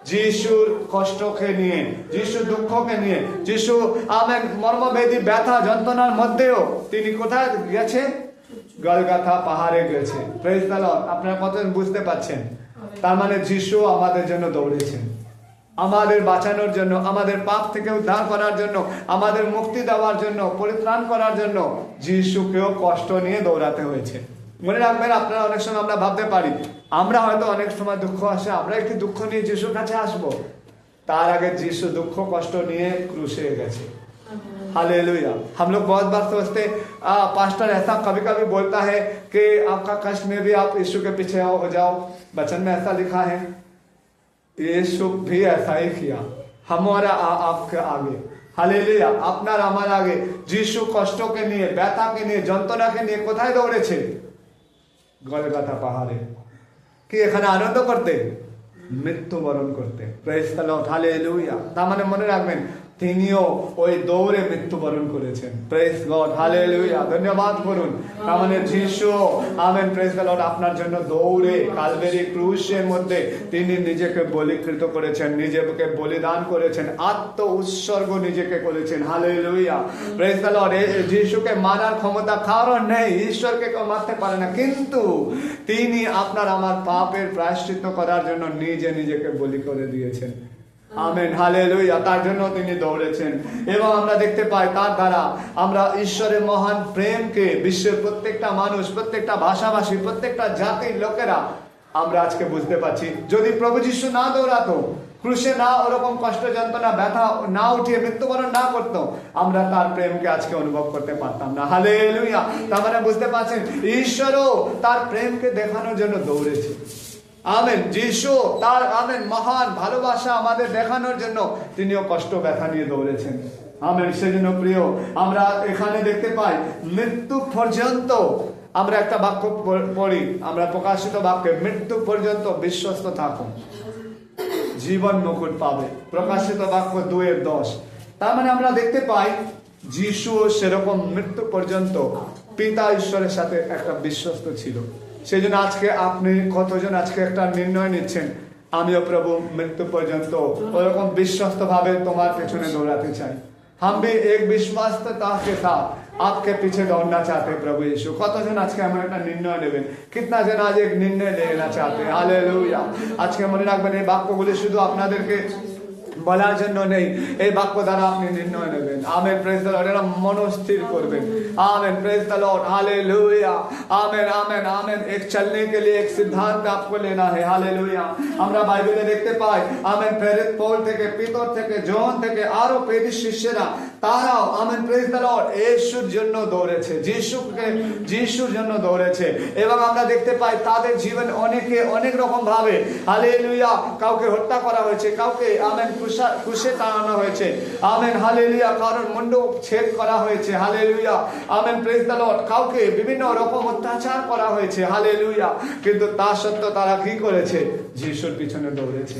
যিশুর কষ্টকে নিয়ে, যিশুর দুঃখকে নিয়ে, যিশু আমেন মর্মবেদী ব্যথা যন্ত্রণার মধ্যেও তিনি কোথায় গেছে? গলগথা পাহাড়ে গেছে। Praise the Lord. আপনারা কতজন বুঝতে পারছেন? তার মানে যিশু আমাদের জন্য দৌড়েছেন, আমাদের বাঁচানোর জন্য, আমাদের পাপ থেকে উদ্ধার করার জন্য, আমাদের মুক্তি দেওয়ার জন্য, পরিত্রাণ করার জন্য যিশুকেও কষ্ট নিয়ে দৌড়াতে হয়েছে। মনে রাখবেন, আপনারা অনেক সময় আমরা ভাবতে পারি আমরা হয়তো অনেক সময় দুঃখ আসে, আমরা একটি দুঃখ নিয়ে যিশুর কাছে আসবো। তার আগে যিশু দুঃখ কষ্ট নিয়ে ক্রুশে গেছে। हालेलुया। हम लोग बहुत बार सोचते पास्टर ऐसा कभी कभी बोलता है कि आपका कष्ट में भी आप यीशु के पीछे हो जाओ। वचन में ऐसा लिखा है, यीशु भी ऐसा ही किया हमारा आपके आगे। हालेलुया। আপনার আমার আগে যিশু কষ্টকে নিয়ে, ব্যথাকে নিয়ে, যন্ত্রণাকে নিয়ে কোথায় দৌড়েছে? গলগথা পাহাড়ে। কি এখানে আনন্দ করতে? মৃত্যুবরণ করতে। Praise the Lord. হালেলুয়া। তার মানে মনে রাখবেন, তিনিও ওই দৌড়ে মৃত্যুবরণ করেছেন। Praise God. হালেলুয়া। ধন্যবাদ করুন। তার মানে যিশু আমেন প্রেজ দ্য লর্ড আপনার জন্য দৌড়ে কালভারি ক্রুশের মধ্যে তিনি নিজেকে বলিকৃত করেছেন, নিজেকে বলিদান করেছেন, আত্ম উৎসর্গ নিজেকে করেছেন। হালেলুয়া। Praise the Lord. যিশুকে মারার ক্ষমতা কারণ নেই, ঈশ্বরকে কেউ মারতে পারে না, কিন্তু তিনি আপনার আমার পাপের প্রায়শ্চিত্ত করার জন্য নিজেকে বলি করে দিয়েছেন। আমেন। হালেলুয়া। তার জন্য তিনি দৌড়েছেন। এবং আমরা দেখতে পাই তার দ্বারা আমরা ঈশ্বরের মহান প্রেমকে বিশ্বের প্রত্যেকটা মানুষ, প্রত্যেকটা ভাষাভাষী, প্রত্যেকটা জাতির লোকেরা আমরা আজকে বুঝতে পারছি। যদি প্রভু যিশু না দৌড়াতো, ক্রুশে না ওরকম কষ্ট যন্ত্রণা ব্যথা না উঠিয়ে মৃত্যুবরণ না করতো, আমরা তার প্রেমকে আজকে অনুভব করতে পারতাম না। হালেলুয়া। তার মানে বুঝতে পারছেন, ঈশ্বরও তার প্রেমকে দেখানোর জন্য দৌড়েছে। আমেন। যিশু তার আমেন মহান ভালোবাসা আমাদের দেখানোর জন্য তিনিও কষ্ট ব্যথা নিয়ে দৌড়েছেন। আমেন। সেজন্য প্রিয়, আমরা এখানে দেখতে পাই মৃত্যু পর্যন্ত, আমরা একটা বাক্য পড়ি, আমরা প্রকাশিত বাক্যে, মৃত্যু পর্যন্ত বিশ্বস্ত থাকুন, জীবন মুকুট পাবে। প্রকাশিত বাক্য 2:10। তার মানে আমরা দেখতে পাই যিশু সেরকম মৃত্যু পর্যন্ত পিতা ঈশ্বরের সাথে একটা বিশ্বস্ত ছিল। সেই জন্য আজকে আপনি কতজন আজকে একটা নির্ণয় নিচ্ছেন, আমিও প্রভু মৃত্যু পর্যন্ত ওরকম বিশ্বস্ত ভাবে তোমার পেছনে দৌড়াতে চাই। हम भी एक विश्वासता के साथ आपके पीछे दौड़ना चाहते हैं प्रभु यीशु। কতজন আজকে আমার একটা নির্ণয় নেবেন? कितना জন আজ एक निर्णय लेना चाहते हैं? हालेलुया। আজকে মনে রাখবেন, এই বাক্যগুলি শুধু আপনাদেরকে বলার জন্য নেই, এই বাক্য দ্বারা আপনি নির্ণয় নেবেন। আমেন। Praise the Lord. এরা মনস্থির করবেন। Amen. Praise the Lord. Hallelujah. Amen amen amen. एक चलने के लिए एक सिद्धांत आपको लेना है। हालेलुया। আমরা বাইবেলে দেখতে পাই আমেন প্রেরিত পৌল থেকে, পিতর থেকে, জন থেকে আরো প্রেরিত শিষ্যরা, তারাও আমেন প্রেজ দ্য লর্ড যিশুর জন্য দৌড়েছে, যিশুর জন্য দৌড়েছে। এবং আমরা দেখতে পাই তাদের জীবন অনেকে অনেক রকম ভাবে, হালেলুয়া, কাউকে হত্যা করা হয়েছে, কাউকে আমেন ক্রুশে টানানো হয়েছে। আমেন। হালেলুয়া। কারণ মুন্ড ছেদ করা হয়েছে। Hallelujah. Amen praise the Lord. কাউকে বিভিন্ন রকম অত্যাচার করা হয়েছে। হালেলুয়া। কিন্তু তা সত্ত্বেও তারা কি করেছে? যিশুর পিছনে দৌড়েছে।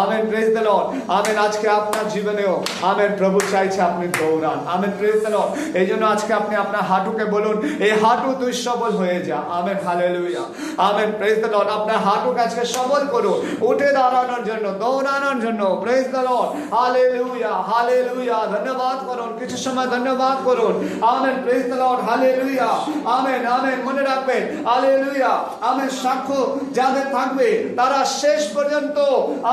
Amen praise the Lord. Amen. আজকে আপনার জীবনেও আমেন প্রভু চাইছে আপনি দৌড়ান। Amen praise the Lord. এই জন্য আজকে আপনি আপনার হাঁটুকে বলুন, এই হাঁটু তুই সবল হয়ে যা। Amen. Hallelujah. Amen praise the Lord. আপনার হাঁটুকে আজকে সবল করুন, উঠে দাঁড়ানোর জন্য, দৌড়ানোর জন্য। Praise the Lord. Hallelujah. Hallelujah. ধন্যবাদ করুন, কিছু সময় ধন্যবাদ করুন। Amen praise the Lord. Hallelujah. Amen amen. মনে রাখবেন, হালেলুয়া। আমেন। সাক্ষ্য যাদের থাকবে তারা শেষ পর্যন্ত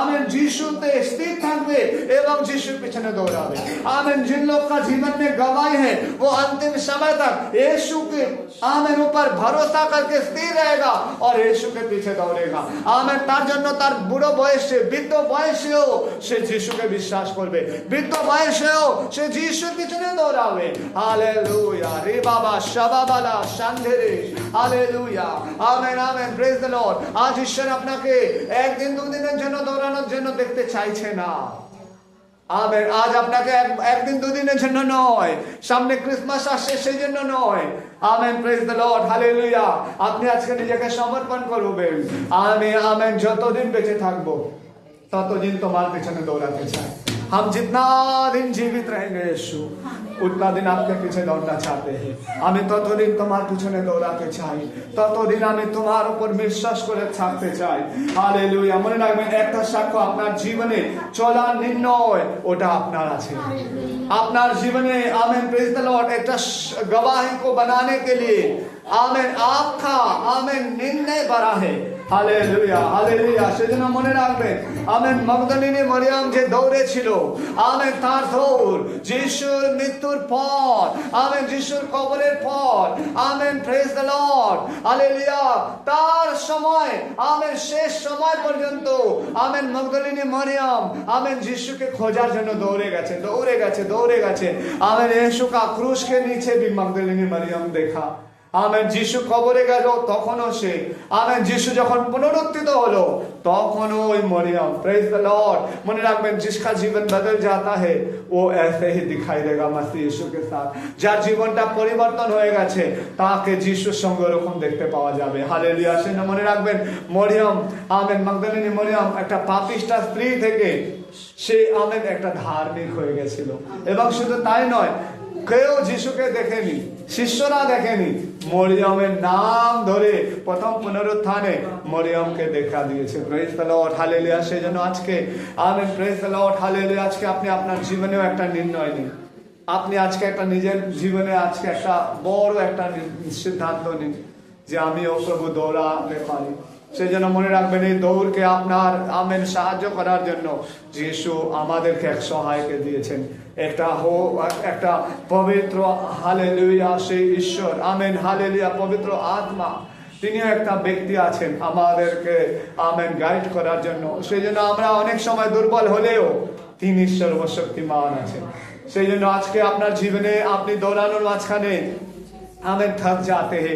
आमेन যিশুতে স্থির থাকবে এবং যিশুর পিছনে দৌড়াবে। आमेन। जिन लोग का जीवन में गवाही है वो अंतिम समय तक यीशु के आमेन ऊपर भरोसा करके स्थिर रहेगा और यीशु के पीछे दौड़ेगा। आमेन। তার জন্য তার বুড়ো বয়সে, বৃদ্ধ বয়সেও সে যিশুকে বিশ্বাস করবে, বৃদ্ধ বয়সেও সে যিশুর পিছনে দৌড়াবে। হালেলুয়া। রে বাবা শাবাবালা শান্ধেরে। Hallelujah. Amen amen. Praise the Lord. আজ ঈশ্বর আপনাকে একদিন দুদিনের জন্য দৌড়ানোর জন্য দেখতে চাইছে না। আমেন। আজ আপনাকে একদিন দুদিনের জন্য নয়, সামনে ক্রিসমাস আসছে সেই জন্য নয়। Amen, praise the Lord, hallelujah. আপনি আজকে নিজেকে সমর্পণ করবেন। আমেন। যতদিন বেঁচে থাকবো ততদিন তোমার পিছনে দৌড়াতে চাই। हम जितना दिन जीवित रहेंगे यीशु, उतना दिन आपके पीछे दौड़ना चाहते हैं। আমি ততদিন তোমার পিছনে দৌড়াতে চাই, ততদিন আমি তোমার উপর বিশ্বাস করে থাকতে চাই। হালেলুয়া। মনে রাখবেন, একটা সাক্ষ্য আপনার জীবনে চলার নির্ণয় ওটা আপনার আছে। আপনার জীবনে आमेन, प्रेज द लॉर्ड, একটা गवाही को बनाने के लिए आमेन आपका आमेन निर्णय बड़ा है। Hallelujah, hallelujah. সেজন্য মনে রাখবেন, আমেন, মগদলিনী মরিয়ম যে দৌড়েছিল, আমেন, তার দৌড় যিশুর মৃত্যুর পর, আমেন, যিশুর কবরের পর, amen, praise the Lord, hallelujah, তার সময়, আমেন, শেষ সময় পর্যন্ত, আমেন, মগদলিনী মরিয়ম, আমেন, যিশুকে খোঁজার জন্য দৌড়ে গেছে, দৌড়ে গেছে, দৌড়ে গেছে। আমেন, यीशु का क्रूस के नीचे भी मगदलिनी मरियम देखा। আমেন। যিশু কবরে গেল তখনও সে, আমেন, যিশু যখন পুনরুত্থিত হলো তখনও ওই মরিয়ম। Praise the Lord. মনে রাখবেন, जिसका जीवन बदल जाता है वो ऐसे ही दिखाई देगा मसीह यीशु के साथ। যার জীবনটা পরিবর্তন হয়ে গেছে তাকে যিশুর সঙ্গে ওরকম দেখতে পাওয়া যাবে। হালেলুয়া। সেজন্য মনে রাখবেন, মরিয়ম, আমেন, মগদলিনী মরিয়ম একটা পাপিষ্টা স্ত্রী থেকে সে, আমেন, একটা ধার্মিক হয়ে গেছিল। এবং শুধু তাই নয়, কেউ যিশুকে দেখেনি, শিষ্যরা দেখেনি, মরিয়মের নাম ধরে প্রথম পুনরুত্থানে মরিয়মকে দেখা দিয়েছে। Praise the Lord, hallelujah. সেজন্য আজকে, amen, praise the Lord, hallelujah, আজকে আপনি আপনার জীবনেও একটা নির্ণয় নিন। আপনি আজকে একটা নিজের জীবনে আজকে একটা বড় একটা সিদ্ধান্ত নিন যে আমিও প্রভু দৌড়াতে পারি। সেই জন্য মনে রাখবেন, এই দৌড়কে আপনার, আমেন, সাহায্য করার জন্য যিশু আমাদেরকে এক সহায়কে দিয়েছেন। একটা পবিত্র, হালেলুয়া, সেই ঈশ্বর, আমেন, হালেলুয়া, পবিত্র আত্মা, তিনিও একটা ব্যক্তি আছেন আমাদেরকে, আমেন, গাইড করার জন্য। সেই জন্য আমরা অনেক সময় দুর্বল হলেও তিনি সর্বশক্তিমান আছেন। সেই জন্য আজকে আপনার জীবনে আপনি দৌড়ানোর মাঝখানে, আমেন, থক যাতে হে,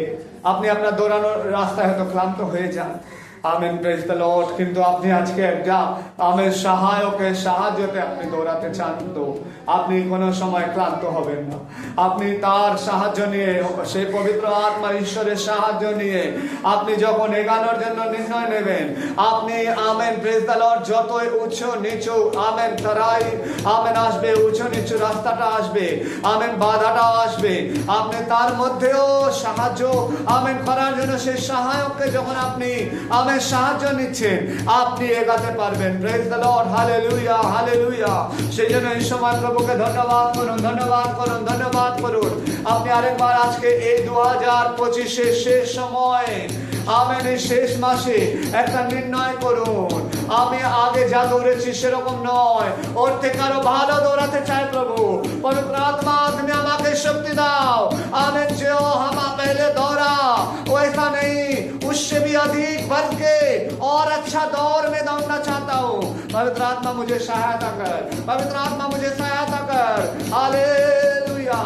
আপনি আপনার দৌড়ানোর রাস্তায় হয়তো ক্লান্ত হয়ে যান। Amen, praise the Lord. কিন্তু আপনি আজকে একটা, আমেন, সহায়কের সাহায্যতে আপনি দৌড়াতে চান তো আপনি কোনো সময় ক্লান্ত হবেন না। আপনি তার সাহায্য নিয়ে, সেই পবিত্র আত্মা ঈশ্বরের সাহায্য নিয়ে আপনি যখন এগানোর জন্য নির্ণয় নেবেন, আপনি, আমেন, প্রেজ দ্য লর্ড, যতই উঁচু নিচু, আমেন, তারাই, আমেন, আসবে, উঁচু নিচু রাস্তাটা আসবে, আমেন, বাধাটা আসবে, আপনি তার মধ্যেও সাহায্য, আমেন, করার জন্য সেই সহায়ককে যখন আপনি, আমেন, সাহায্য নিচ্ছেন, আপনি এগাতে পারবেন। Praise the Lord, hallelujah, hallelujah. সেই জন্য এই সময় প্রভুকে ধন্যবাদ করুন, ধন্যবাদ করুন, ধন্যবাদ করুন। আপনি আরেকবার আজকে এই 2025 শেষ সময়, আমেন, এই শেষ মাসে একটা নির্ণয় করুন, আমি আগে যা দৌড়েছি সেরকম নয়, ওর থেকে আরো ভালো দৌড়াতে চাই। প্রভু পবিত্র আত্মা, তুমি আমাকে শক্তি দাও। आमेन। जो हम पहले दौड़ा वैसा नहीं, उससे भी अधिक बढ़ के और अच्छा दौर में दौड़ना चाहता हूँ। पवित्र आत्मा मुझे सहायता कर, पवित्र आत्मा मुझे सहायता कर। हालेलुया।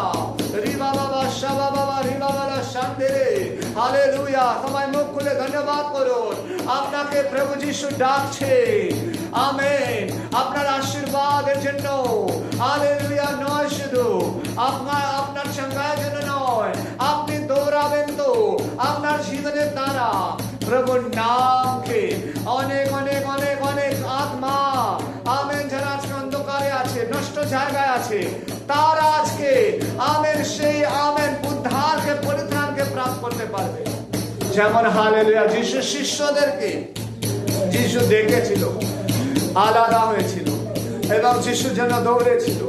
রিবা বাবা, শাবা বাবা, রিবা বাবা, শান্তি রে। হালেলুয়া। সবাই মুখ খুলে ধন্যবাদ করুন। আপনাকে প্রভু যিশু ডাকছে। আমেন। আপনার আশীর্বাদের জন্য, হালেলুয়া, নয় শুধু আপনার সংজ্ঞার জন্য নয়, আপনি দৌড়াবেন তো আপনার জীবনের দ্বারা প্রভুর নামকে অনেক অনেক অনেক অনেক আত্মা, আমেন, যারা আজকে অন্ধকারে আছে, নষ্ট জায়গায় আছে, তারা আজকে, আমেন, সেই, আমেন, উদ্ধারকে, পরিত্রাণকে প্রাপ্ত করতে পারবে। যেমন হালেলুয়া, যিশু শিষ্যদেরকে যিশু দেখেছিল, আলাদা হয়েছিল এবং যিশুর জন্য দৌড়েছিল,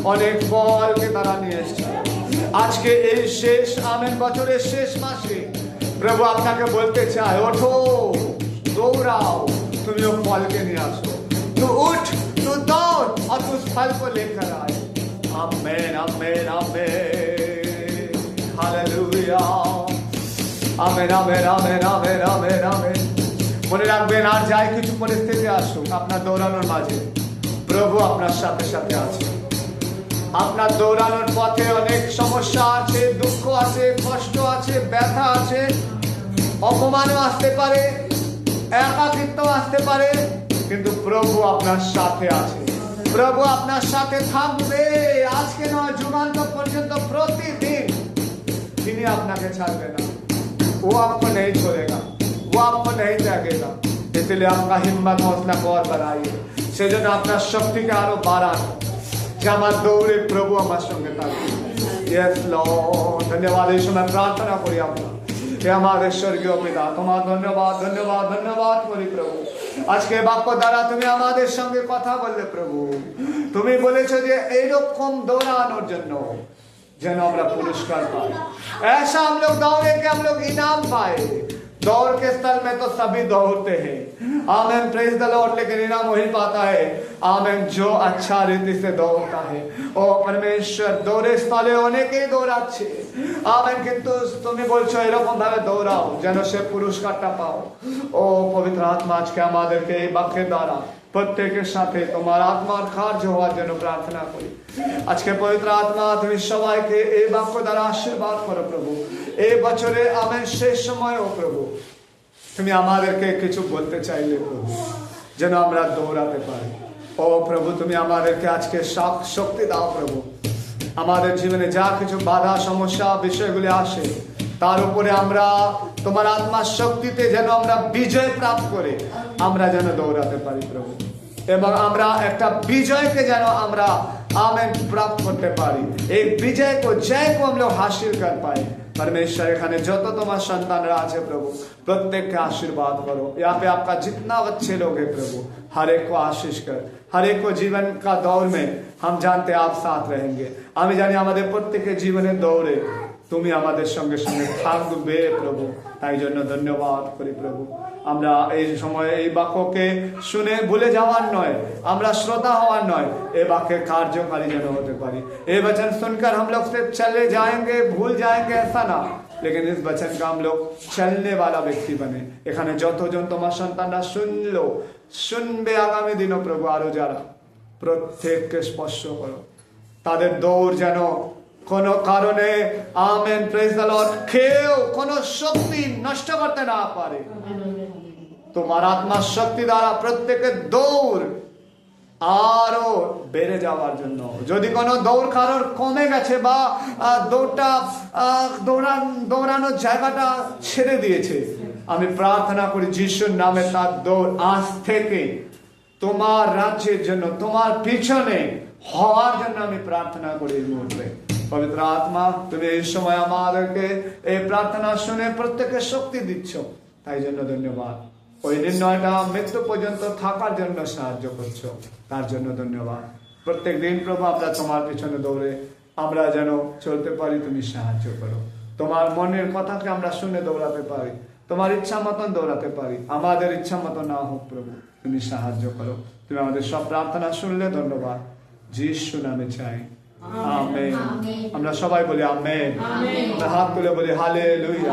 অনেক ফলকে তারা নিয়ে এসেছিল। আজকে এই শেষ, আমেন, বছরের শেষ মাসে প্রভু আপনাকে বলতে চায়, ওঠো, দৌড়াও, তুমিও ফলকে নিয়ে আসো। तू उठ, तू दौड़ और तू उस फल को लेकर आए। आमेन, आमेन, आमेन, hallelujah. Amen, amen, amen, amen, amen, आमेन। মনে রাখবেন, আর যাই কিছু পরিস্থিতি আসুক আপনার দৌড়ানোর মাঝে, প্রভু আপনার সাথে সাথে আছে। আপনার দৌড়ানোর পথে অনেক সমস্যা আছে, দুঃখ আছে, কষ্ট আছে, ব্যথা আছে, অপমানও আসতে পারে, একাকিত্ব আসতে পারে, কিন্তু প্রভু আপনার সাথে আছে। প্রভু আপনার সাথে থাকবে, আজকে নয় যুগান্তর পর্যন্ত প্রতিদিন তিনি আপনাকে ছাড়বে না। वो आपको नहीं छोड़ेगा, वो आपको नहीं त्यागेगा। इसलिए आपका हिम्मत हौसला को और बढ़ाइए, সেজন্য আপনার শক্তিকে আরো বাড়ান, যে আমার দৌড়ে প্রভু আমার সঙ্গে থাকবে। Yes Lord, ধন্যবাদ। এই সময় প্রার্থনা করি আপনার, হে আমাদের স্বর্গীয় পিতা, তোমার ধন্যবাদ ধন্যবাদ ধন্যবাদ করি প্রভু। আজকে বাক্য দ্বারা তুমি আমাদের সঙ্গে কথা বললে প্রভু। তুমি বলেছো যে এইরকম দৌড়ানোর জন্য যেন আমরা পুরস্কার पाए, ऐसा हम लोग दौड़े कि हम लोग इनाम पाए। दौड़ के स्थल में तो सभी दौड़ते हैं, आमेन, प्रेज द लॉर्ड, लेकिन इनाम वही पाता है, आमेन, जो अच्छा रीति से दौड़ता है। ओ परमेश्वर, दौड़े স্থলে অনেকেই দৌড়াচ্ছে, আমেন, কিন্তু তুমি বলছো এরকম ভাবে দৌড়াও যেন সে পুরস্কারটা পাও। ও পবিত্র আত্মা, আজকে আমাদেরকে এই বাক্যের দ্বারা প্রত্যেকের সাথে তোমার আত্মার কার্য হওয়ার জন্য প্রার্থনা করি। আজকে পবিত্র আত্মা তুমি সবাইকে এই বাক্য দ্বারা আশীর্বাদ করো প্রভু। এই বছরে আমেন শেষ সময় ও প্রভু, তুমি আমাদেরকে কিছু বলতে চাইলে প্রভু, যেন আমরা দৌড়াতে পারি। ও প্রভু, তুমি আমাদেরকে আজকে শক্তি দাও প্রভু। আমাদের জীবনে যা কিছু বাধা সমস্যা বিষয়গুলি আসে, তার উপরে আমরা তোমার আত্মার শক্তিতে যেন আমরা বিজয় প্রাপ্ত করে আমরা যেন দৌড়াতে পারি প্রভু, এবং আমরা একটা বিজয়কে যেন আমরা आमेन प्राप्त करते पारी। एक विजय को जय को हम लोग हासिल कर पाए। परमेश्वर एखाने जो तो तुम्हारा संतान है प्रभु, प्रत्येक के आशीर्वाद करो। यहाँ पे आपका जितना अच्छे लोग हैं प्रभु, हर एक को आशीष कर, हर एक को जीवन का दौर में हम जानते आप साथ रहेंगे। আমি জানি আমাদের প্রত্যেকের জীবনে দৌড়ে তুমি আমাদের সঙ্গে সঙ্গে থাকবে প্রভু, তাই জন্য ধন্যবাদ করি প্রভু। আমরা এই সময় এই বাক্যকে শুনে ভুলে যাওয়ার নয়, আমরা श्रोता হওয়ার নয়, এই বাক্যের কার্যকারী যেন হতে পারি। এই वचन सुनकर हम लोग सिर्फ चले जाएंगे, भूल जाएंगे, ऐसा ना, लेकिन इस वचन का हम लोग चलने वाला व्यक्ति बने। এখানে যতজন তোমার সন্তানরা শুনলো, শুনবে আগামী দিনও প্রভু, আরো যারা প্রত্যেককে স্পর্শ করো, তাদের দৌড় যেন কোনো কারণে আমেন, প্রেজ দ্য লর্ড, কেউ কোনো শক্তি নষ্ট করতে না পারে। তোমার আত্মার শক্তি দ্বারা প্রত্যেকের দৌড় আরো বেড়ে যাওয়ার জন্য, যদি কোনো দৌড় কারোর কমে গেছে বা দৌড়টা দৌড়ানোর জায়গাটা ছেড়ে দিয়েছে, আমি প্রার্থনা করি যিশুর নামে তার দৌড় আজ থেকে তোমার রাজ্যের জন্য, তোমার পিছনে হওয়ার জন্য আমি প্রার্থনা করি এই মুহূর্তে। পবিত্র আত্মা, তুমি এই সময় আমাদেরকে এই প্রার্থনা শুনে প্রত্যেকের শক্তি দিচ্ছ, তাই জন্য ধন্যবাদ। ওই নির্ণয়টা মৃত্যু পর্যন্ত থাকার জন্য সাহায্য করছো, তার জন্য ধন্যবাদ। প্রত্যেক দিন প্রভু আমরা তোমার পিছনে দৌড়ে আমরা যেন চলতে পারি, তুমি সাহায্য করো। তোমার মনের কথাকে আমরা শুনে দৌড়াতে পারি, তোমার ইচ্ছা মতন দৌড়াতে পারি, আমাদের ইচ্ছা মতন না হোক প্রভু, তুমি সাহায্য করো। তুমি আমাদের সব প্রার্থনা শুনলে ধন্যবাদ, যিশু নামে চাই, আমেন। আমরা সবাই বলি আমেন। আমরা হাত তুলে বলি হালেলুয়া।